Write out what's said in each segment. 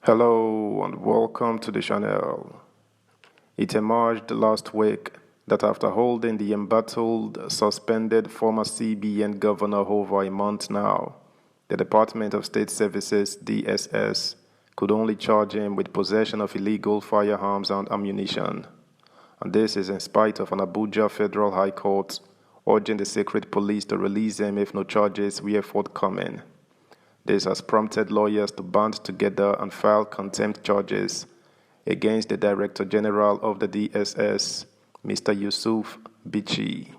Hello and welcome to the channel. It emerged last week that after holding the embattled, suspended former CBN governor over a month now, the Department of State Services (DSS) could only charge him with possession of illegal firearms and ammunition. And this is in spite of an Abuja Federal High Court urging the secret police to release him if no charges were forthcoming. This has prompted lawyers to band together and file contempt charges against the Director General of the DSS, Mr. Yusuf Bichi.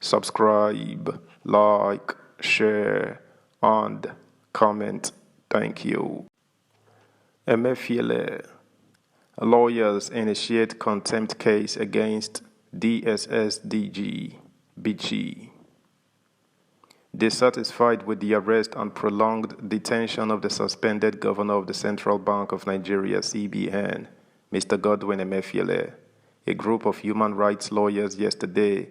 Subscribe, like, share, and comment. Thank you. Emefiele. Lawyers initiate contempt case against DSS DG Bichi. Dissatisfied with the arrest and prolonged detention of the suspended governor of the Central Bank of Nigeria (CBN), Mr. Godwin Emefiele, a group of human rights lawyers yesterday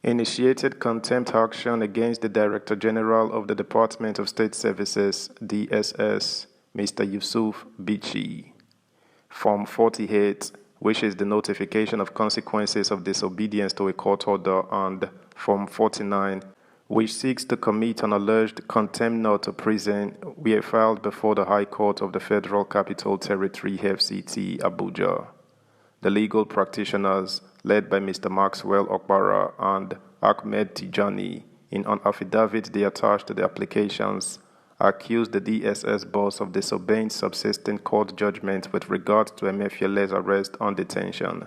initiated contempt action against the Director General of the Department of State Services (DSS), Mr. Yusuf Bichi. Form 48, which is the notification of consequences of disobedience to a court order, and Form 49, which seeks to commit an alleged contempt not to prison, were filed before the High Court of the Federal Capital Territory (FCT) Abuja. The legal practitioners, led by Mr. Maxwell Okbara and Ahmed Tijani, in an affidavit they attached to the applications, accused the DSS boss of disobeying subsisting court judgment with regard to Emefiele's arrest and detention.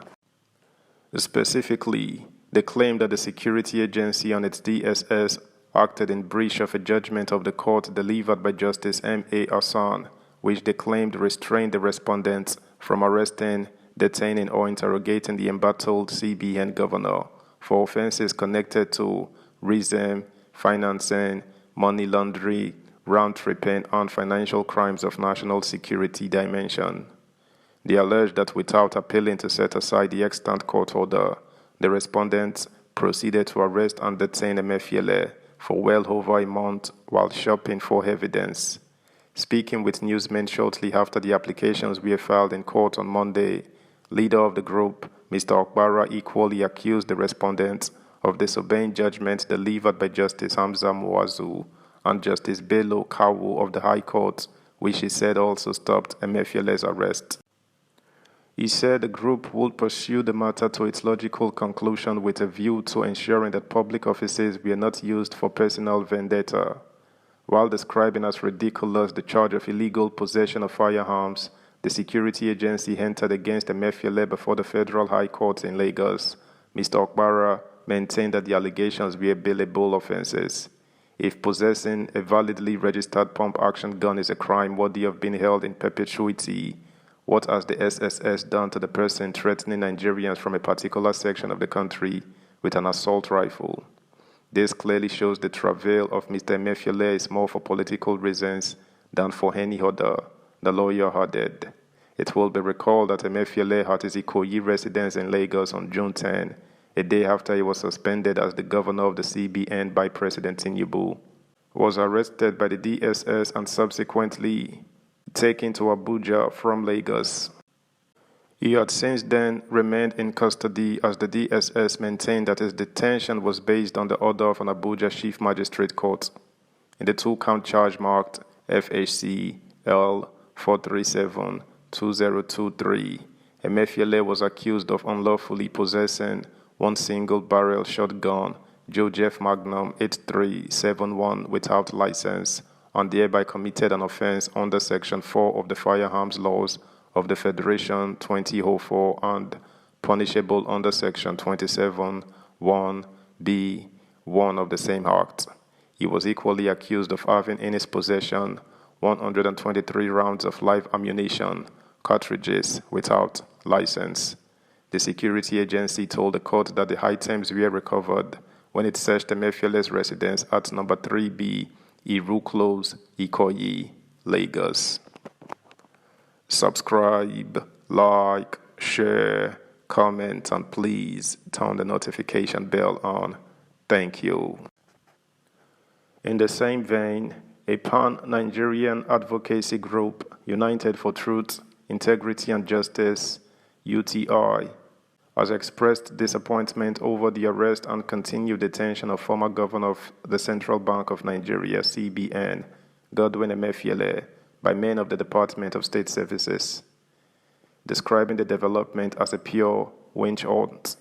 Specifically, they claimed that the security agency and its DSS acted in breach of a judgment of the court delivered by Justice M.A. Hassan, which they claimed restrained the respondents from arresting, detaining, or interrogating the embattled CBN governor for offenses connected to reason, financing, money laundering, round-tripping, and financial crimes of national security dimension. They alleged that without appealing to set aside the extant court order, the respondents proceeded to arrest and detain Emefiele for well over a month while shopping for evidence. Speaking with newsmen shortly after the applications were filed in court on Monday, leader of the group, Mr. Okbara, equally accused the respondents of disobeying judgments delivered by Justice Hamza Muazu and Justice Bello Kawu of the High Court, which he said also stopped Emefiele's arrest. He said the group would pursue the matter to its logical conclusion with a view to ensuring that public offices were not used for personal vendetta. While describing as ridiculous the charge of illegal possession of firearms, the security agency entered against Emefiele before the Federal High Court in Lagos, Mr. Okbara maintained that the allegations were bailable offenses. If possessing a validly registered pump-action gun is a crime worthy of being held in perpetuity, what has the SSS done to the person threatening Nigerians from a particular section of the country with an assault rifle? This clearly shows the travail of Mr. Emefiele is more for political reasons than for any other, the lawyer added. It will be recalled that Emefiele had his Ikoyi residence in Lagos on June 10, a day after he was suspended as the governor of the CBN by President Tinubu, was arrested by the DSS and subsequently taken to Abuja from Lagos. He had since then remained in custody as the DSS maintained that his detention was based on the order of an Abuja Chief Magistrate Court. In the two-count charge marked FHC L 437-2023, Emefiele was accused of unlawfully possessing one single-barrel shotgun, Joseph Magnum 8371 without license, and thereby committed an offense under Section 4 of the Firearms Laws of the Federation 2004 and punishable under Section 27(1)(b)(1) of the same Act. He was equally accused of having in his possession 123 rounds of live ammunition, cartridges without license. The security agency told the court that the items were recovered when it searched Emefiele's residence at number 3B, Iru Close, Ikoyi, Lagos. Subscribe, like, share, comment, and please turn the notification bell on. Thank you. In the same vein, A pan-Nigerian advocacy group, United for Truth, Integrity and Justice, UTI, has expressed disappointment over the arrest and continued detention of former governor of the Central Bank of Nigeria, CBN, Godwin Emefiele, by men of the Department of State Services, describing the development as a pure witch hunt.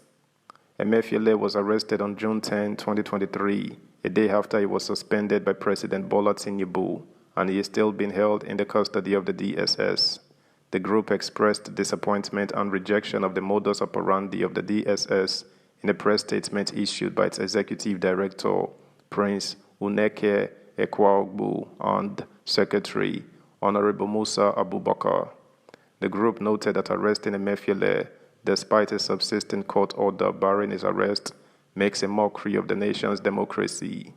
Emefiele was arrested on June 10, 2023, a day after he was suspended by President Bola Tinubu, and he is still being held in the custody of the DSS. The group expressed disappointment and rejection of the modus operandi of the DSS in a press statement issued by its executive director, Prince Uneke Ekwaogbu, and Secretary, Honorable Musa Abubakar. The group noted that arresting Emefiele, despite a subsisting court order barring his arrest, makes a mockery of the nation's democracy.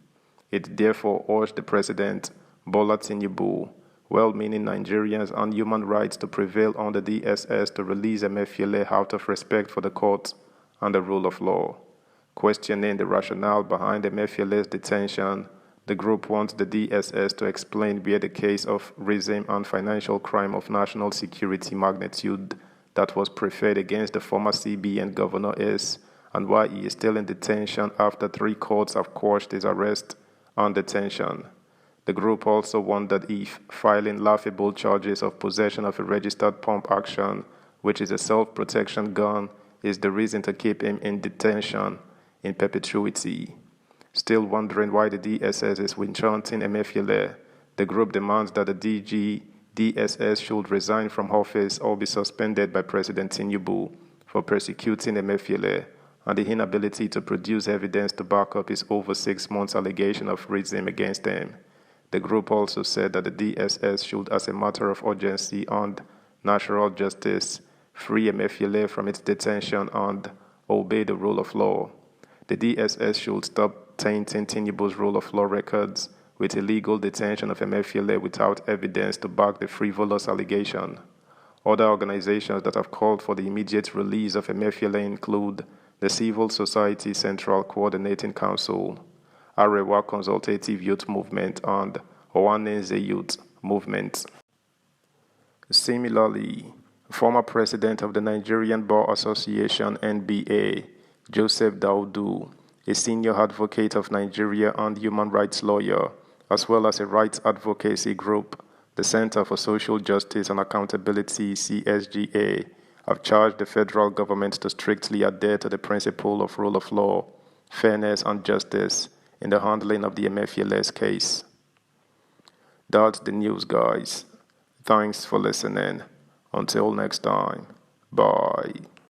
It therefore urged the President, Bola Tinubu, well-meaning Nigerians and human rights to prevail on the DSS to release Emefiele out of respect for the court and the rule of law. Questioning the rationale behind Emefiele's detention, the group wants the DSS to explain where the case of racism and financial crime of national security magnitude that was preferred against the former CBN governor is, and why he is still in detention after 3 courts have quashed his arrest and detention. The group also wondered if filing laughable charges of possession of a registered pump action, which is a self-protection gun, is the reason to keep him in detention in perpetuity. Still wondering why the DSS is witch-hunting Emefiele, the group demands that the DSS should resign from office or be suspended by President Tinubu for persecuting Emefiele and the inability to produce evidence to back up his over 6 months allegation of racism against him. The group also said that the DSS should, as a matter of urgency and natural justice, free Emefiele from its detention and obey the rule of law. The DSS should stop tainting Tinubu's rule of law records with illegal detention of Emefiele without evidence to back the frivolous allegation. Other organizations that have called for the immediate release of Emefiele include the Civil Society Central Coordinating Council, Arewa Consultative Youth Movement, and Owanense Youth Movement. Similarly, former president of the Nigerian Bar Association (NBA), Joseph Daudu, a senior advocate of Nigeria and human rights lawyer, as well as a rights advocacy group, the Center for Social Justice and Accountability (CSGA), have charged the federal government to strictly adhere to the principle of rule of law, fairness, and justice in the handling of the Emefiele's case. That's the news, guys. Thanks for listening. Until next time, bye.